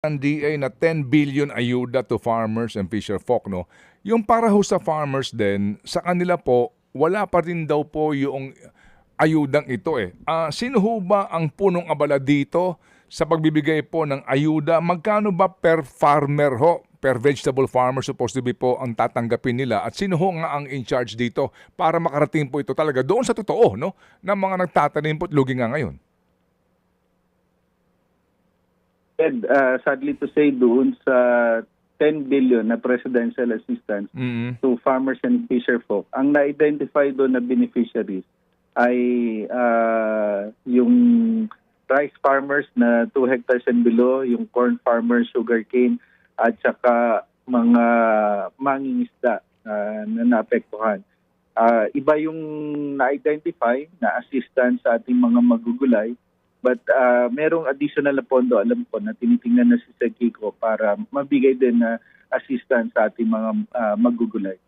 ng DA na 10 billion ayuda to farmers and fisher folk, no? Yung para ho sa farmers din, sa kanila po, wala pa rin daw po yung ayudang ito eh. Sino ho ba ang punong abala dito sa pagbibigay po ng ayuda? Magkano ba per farmer ho? Per vegetable farmer supposed to be po ang tatanggapin nila? At sino ho nga ang in charge dito para makarating po ito talaga doon sa totoo, no? Na mga nagtatanim po at lugi nga ngayon? Ed, sadly to say, doon sa 10 billion na presidential assistance to farmers and fisherfolk, ang na-identify doon na beneficiaries ay yung rice farmers na 2 hectares and below, yung corn farmers, sugarcane, at saka mga mangingisda na naapektuhan. Iba yung na-identify na assistance sa ating mga magugulay. But merong additional na pondo, alam ko, na tinitingnan na si Sir Kiko para mabigay din na assistance sa ating mga magugulay.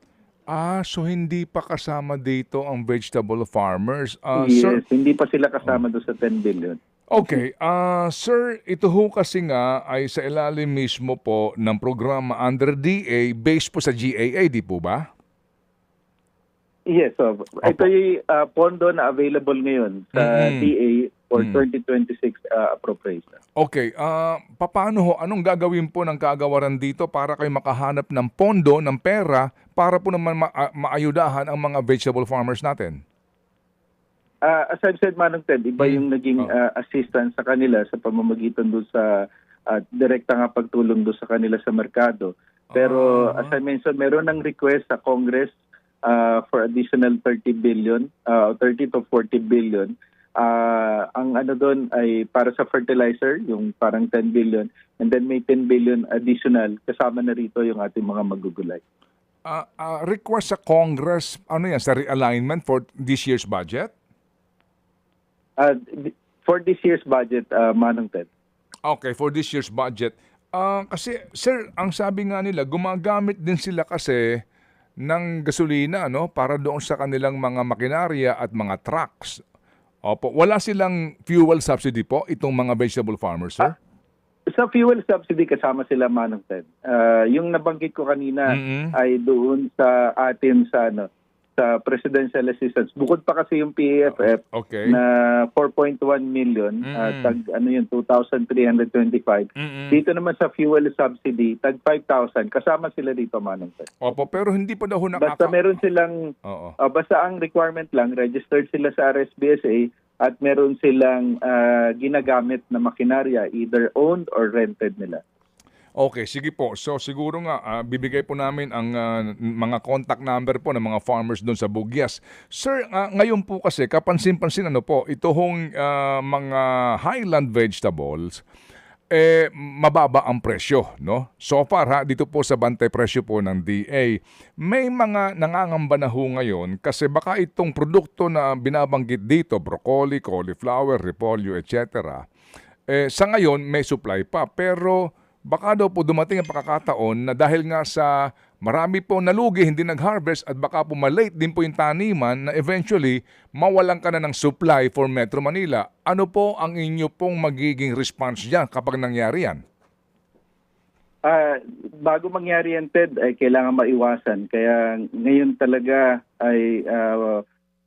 So hindi pa kasama dito ang vegetable farmers. Yes, Sir, hindi pa sila kasama doon sa 10 billion. okay. Sir, ito ho kasi nga ay sa ilalim mismo po ng programa under DA based po sa GAA, di po ba? Yes, so ito yung pondo na available ngayon sa DA for 2026 appropriation. Okay. Paano ho? Anong gagawin po ng kagawaran dito para kayo makahanap ng pondo, ng pera, para po naman maayudahan ang mga vegetable farmers natin? As I've said, Manong Ted, iba yung naging assistance sa kanila sa pamamagitan doon sa direkta nga pagtulong doon sa kanila sa merkado. Pero as I mentioned, meron ng request sa Congress for additional 30 billion, 30 to 40 billion. Ang ano doon ay para sa fertilizer, yung parang 10 billion, and then may 10 billion additional, kasama na rito yung ating mga magugulay. Request sa Congress, ano yan, sa realignment for this year's budget? For this year's budget, Manong Ted. Okay, for this year's budget. Kasi, sir, ang sabi nga nila, gumagamit din sila kasi ng gasolina, no, para doon sa kanilang mga makinarya at mga trucks. Opo, wala silang fuel subsidy po itong mga vegetable farmers, sir? Sa fuel subsidy kasama sila, Manong Ted. Yung nabanggit ko kanina ay doon sa atin sa sa presidential assistance. Bukod pa kasi yung PAFF na 4.1 million, tag ano yun, 2,325. Dito naman sa fuel subsidy, tag 5,000. Kasama sila dito, Manong Ted. Opo, pero hindi pa daw Basta meron silang, basta ang requirement lang, registered sila sa RSBSA at meron silang ginagamit na makinarya, either owned or rented nila. Okay, sige po. So siguro nga, bibigay po namin ang mga contact number po ng mga farmers doon sa Bugyas. Sir, ngayon po kasi, kapansin-pansin ano po, ito hong mga highland vegetables, mababa ang presyo, no? So far dito po sa bantay presyo po ng DA, may mga nangangamba na ho ngayon kasi baka itong produkto na binabanggit dito, broccoli, cauliflower, repolyo, etc. Sa ngayon may supply pa, pero baka daw po dumating ang pagkakataon na dahil nga sa marami po nalugi, hindi nag-harvest at baka po malate din po yung taniman na eventually mawalan ka na ng supply for Metro Manila. Ano po ang inyo pong magiging response dyan kapag nangyari yan? Bago mangyari yan, Ted, ay kailangan maiwasan. Kaya ngayon talaga ay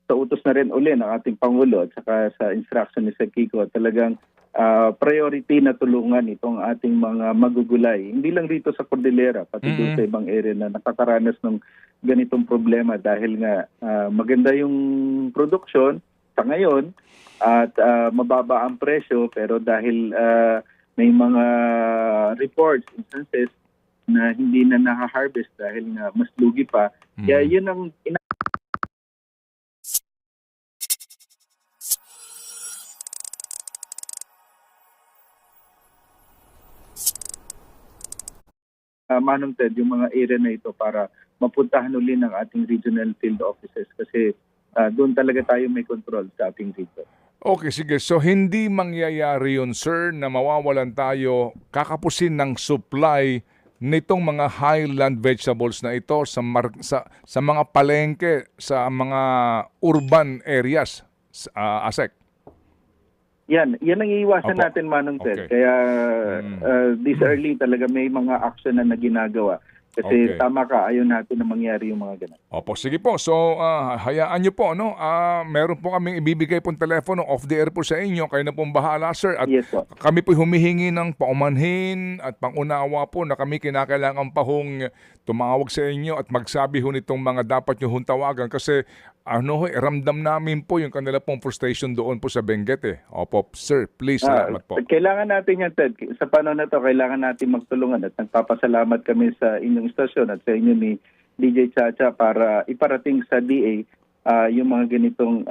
sa utos na rin uli ng ating Pangulo at saka sa instruction ni Sir Kiko, talagang priority na tulungan itong ating mga magugulay. Hindi lang dito sa Cordillera, pati doon sa ibang area na nakakaranas ng ganitong problema dahil nga maganda yung production sa ngayon at mababa ang presyo, pero dahil may mga reports, instances na hindi na naka-harvest dahil nga mas lugi pa. Kaya yun ang Manong Ted, yung mga area na ito para mapuntahan uli ng ating regional field offices kasi doon talaga tayo may control sa ating region. Okay, sige. So hindi mangyayari yun, sir, na mawawalan tayo kakapusin ng supply nitong mga highland vegetables na ito sa mga palengke, sa mga urban areas, ASEC? Yan ang iiwasan Opo. natin, Manong Ted. Okay. Kaya this early talaga may mga action na ginagawa. Kasi Okay. tama ka, ayaw natin na mangyari yung mga ganun. Opo, sige po. So, hayaan nyo po, no? Meron po kaming ibibigay pong telepono off the air po sa inyo. Kayo na pong bahala, sir. At Yes po. kami po humihingi ng paumanhin at pangunawa po na kami kinakailangan pa hong tumawag sa inyo at magsabi ho nitong mga dapat nyo hong tawagan kasi ramdam namin po yung kanila pong frustration doon po sa Benguet eh. Opo, sir, please, salamat po. Kailangan natin yan, Ted. Sa panahon na to, kailangan natin magtulungan at nagpapasalamat kami sa inyong istasyon at sa inyo ni DJ Chacha para iparating sa DA yung mga ganitong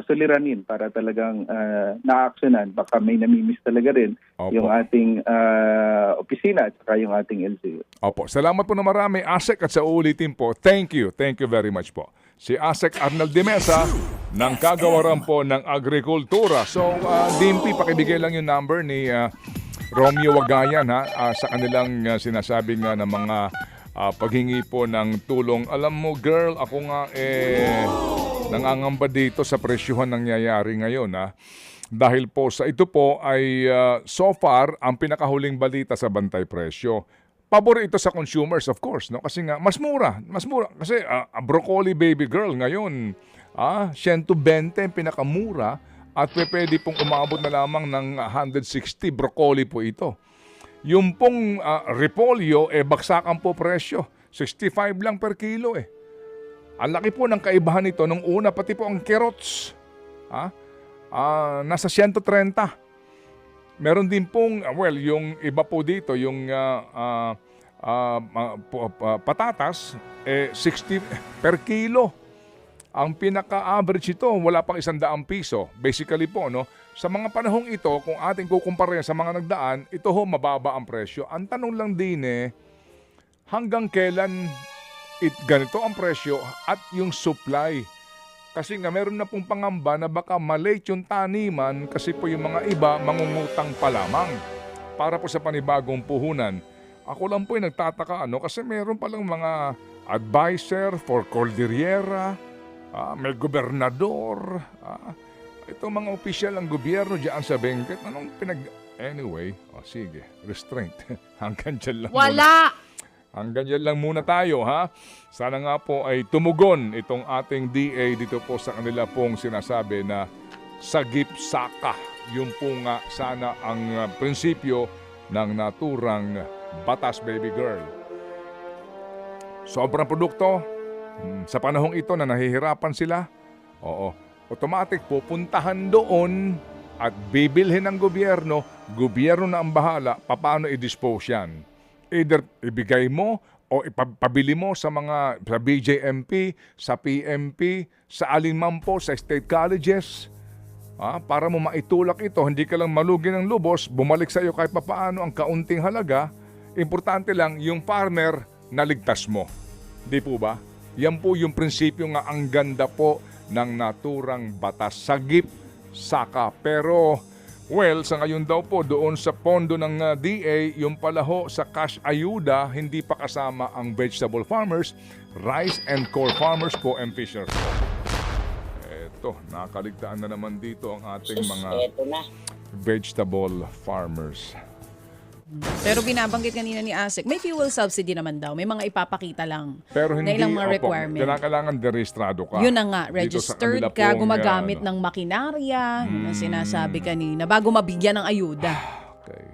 suliranin para talagang na-actionan. Baka may namimiss talaga rin Opo. yung ating opisina at saka yung ating LCU. Opo, salamat po na marami, Asek, at sa uulitin po, thank you very much po. Si Asek Arnald de Mesa ng Kagawaran po ng Agrikultura. So, DMP, pakibigay lang yung number ni Romeo Wagayan sa kanilang sinasabing ng mga paghingi po ng tulong. Alam mo, girl, ako nga nangangamba dito sa presyuhan nangyayari ngayon. Dahil po sa ito po ay so far ang pinakahuling balita sa bantay presyo. Pabor ito sa consumers, of course, no? Kasi nga mas mura kasi broccoli baby girl ngayon 120 pinakamura at pwede pong umabot na lamang ng 160 broccoli po ito. Yung pong repolyo baksakan po presyo, 65 lang per kilo eh. Ang laki po ng kaibahan nito nung una, pati po ang carrots nasa 130. Meron din pong, yung iba po dito, yung patatas, 60 per kilo. Ang pinaka-average ito, wala pang 100 piso. Basically po, no? Sa mga panahong ito, kung ating kukumpara sa mga nagdaan, ito ho, mababa ang presyo. Ang tanong lang din hanggang kailan ganito ang presyo at yung supply. Kasi nga meron na pong pangamba na baka malate yung taniman kasi po yung mga iba mangungutang pa lamang para po sa panibagong puhunan. Ako lang po yung nagtataka kasi meron palang mga advisor for Cordillera, may gobernador, itong mga opisyal ng gobyerno dyan sa Benguet. Anyway, sige, restraint. Hanggang dyan lang Wala! Hanggang dyan lang muna tayo, ha? Sana nga po ay tumugon itong ating DA dito po sa kanila pong sinasabi na sagip saka. Yung po nga sana ang prinsipyo ng naturang batas, baby girl. Sobrang produkto, sa panahong ito na nahihirapan sila, automatic pupuntahan doon at bibilhin ng gobyerno na ang bahala paano i-dispose yan. Either ibigay mo o ipabili mo sa BJMP, sa PMP, sa alinman po, sa state colleges. Para mo maitulak ito, hindi ka lang malugi ng lubos, bumalik sa iyo kahit papaano ang kaunting halaga. Importante lang, yung farmer, naligtas mo. Di po ba? Yan po yung prinsipyo nga ang ganda po ng naturang batas. Sagip, saka. Pero sa ngayon daw po, doon sa pondo ng DA, yung palaho sa cash ayuda, hindi pa kasama ang vegetable farmers, rice and core farmers po, and fishers po. Eto, nakaligtaan na naman dito ang ating mga vegetable farmers. Pero binabanggit kanina ni Asek, may fuel subsidy naman daw. May mga ipapakita lang Pero hindi, na ilang mga requirement. Kailangan deregistrado ka. Yun na nga, Dito sa registered kanila ka, pong, gumagamit ng makinarya, na sinasabi kanina, bago mabigyan ng ayuda. Okay.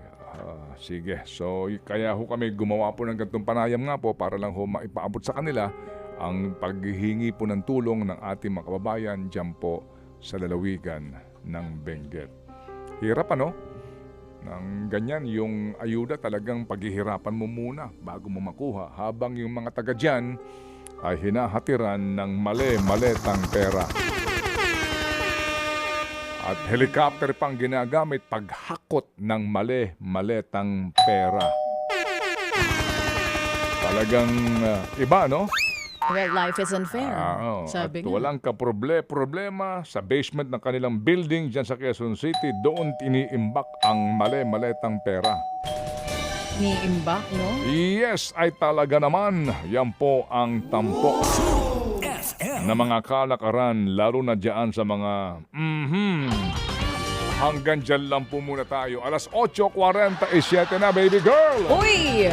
Sige. So, kaya ho kami gumawa po ng ganitong panayam nga po para lang ho maipaabot sa kanila ang paghihingi po ng tulong ng ating mga kababayan dyan po sa lalawigan ng Benguet. Hirap ng ganyan, yung ayuda talagang paghihirapan mo muna bago mo makuha habang yung mga taga dyan ay hinahatiran ng mali-maletang pera. At helicopter pang ginagamit paghakot ng mali-maletang pera. Talagang iba, no? Well, life is unfair, At sabi nga. walang problema sa basement ng kanilang building dyan sa Quezon City. Doon tiniimbak ang mali-maletang pera. Ni-imbak, no? Yes, ay talaga naman. Yan po ang tampok na mga kalakaran, lalo na dyan sa mga Hanggang dyan lang po muna tayo. Alas 8:47 na, baby girl! Uy!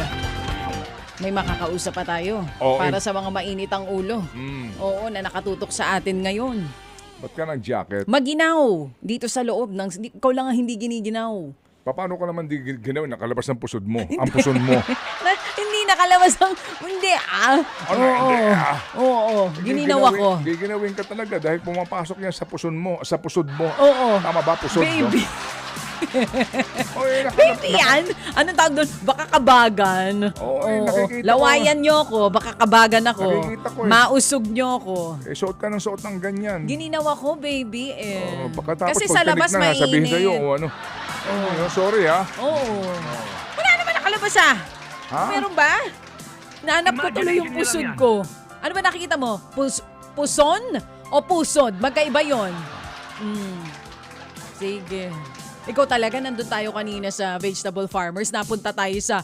May makakausap pa tayo Oo, para sa mga mainit ang ulo. Oo, na nakatutok sa atin ngayon. Ba't ka nag-jacket? Maginaw dito sa loob. Ikaw lang ang hindi giniginaw. Paano ka naman di ginawa? Nakalabas ng pusod mo. Ang puson mo. Hindi nakalabas ang... Hindi Ano, hindi, Oo. Gininaw ako. Giginawin ka talaga dahil pumapasok yan sa puson mo, sa pusod mo. Oo. Tama ba? Pusod, Baby. no? Oy, Baby yan? Anong tawag doon? Baka kabagan. Oo, nakikita ko. Lawayan nyo ako. Baka kabagan ako. Nakikita ko eh. Mausog nyo ako. Suot ka ng suot ng ganyan. Gininaw ako, baby. Pagkatapos Kasi sa labas na, sabihin mainit. sa'yo, ano. Sorry ha. Oo. Wala naman nakalabas Ha? Meron ba? Nahanap ko tuloy yung pusod ko. Ano ba nakikita mo? Puson o pusod? Magkaiba yon. Sige. Ikaw talaga, nandun tayo kanina sa Vegetable Farmers. Napunta tayo sa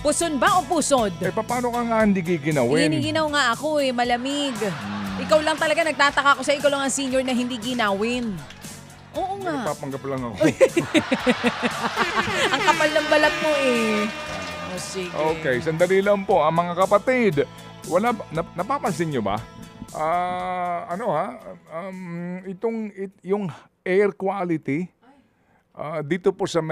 puson ba o pusod? Paano ka nga hindi giginawin? Giniginaw nga ako malamig. Ikaw lang talaga, nagtataka ako sa ikaw lang ang senior na hindi ginawin. Oo nga. Papanggap lang ako. Ang kapal ng balat mo sige. Okay, sandali lang po. Ang mga kapatid, napapansin nyo ba? Yung air quality dito po sa